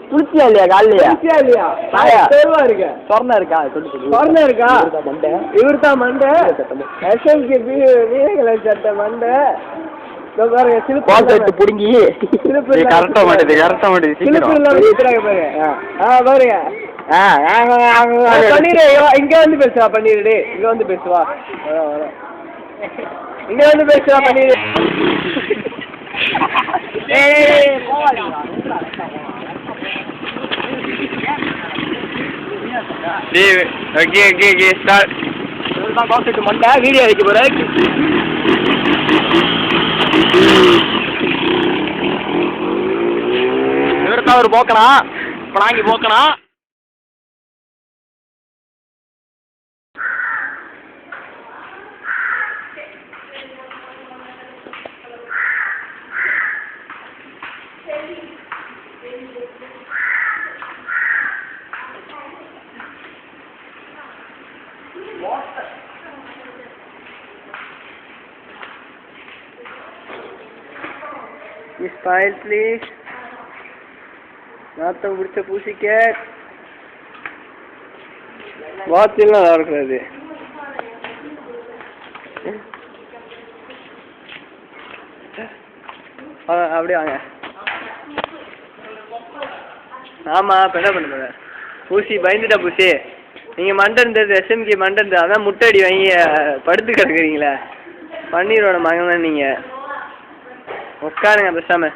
குளிச்சியா இல்லையா காலையா இல்லையா இருக்கா சொர்ணா இருக்கா சொர்ணா இருக்கா இவர் தான் மண்டை எஸ்எம்கே சட்டை மண்டை பாக்கெட் புடுங்கி கரெக்டா மாட்டேது பாருங்க பன்னீரு இங்க வந்து பேசுவா பன்னீரு இங்க வந்து பேசுவா இங்க வந்து பேசுவா பன்னீரு மண்டை வீடியோ வைக்க போற இவருக்கா ஒரு போக்கலாம் இப்ப நாங்க போக்கலாம் Smile please. நாத்தம் பிடிச்ச பூசிக்கேட் வாத்திலாம் நல்லா இருக்கிறது அப்படியே வாங்க ஆமா இப்போ என்ன பண்ணுங்க பூசி பயந்துட்டா பூசி நீங்கள் மண்டை இருந்தது எஸ்எம்கே மண்டை இருந்தது அதான் முட்டை அடி வாங்கி படுத்து கிடக்குறீங்களே பன்னீரோட மகன் தான் நீங்கள் உட்காருங்க பேசாம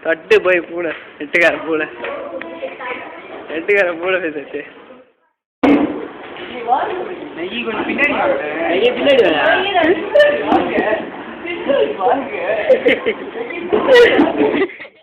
தட்டு போய் பூட எட்டுக்கார பூட பேசாச்சு பின்னாடி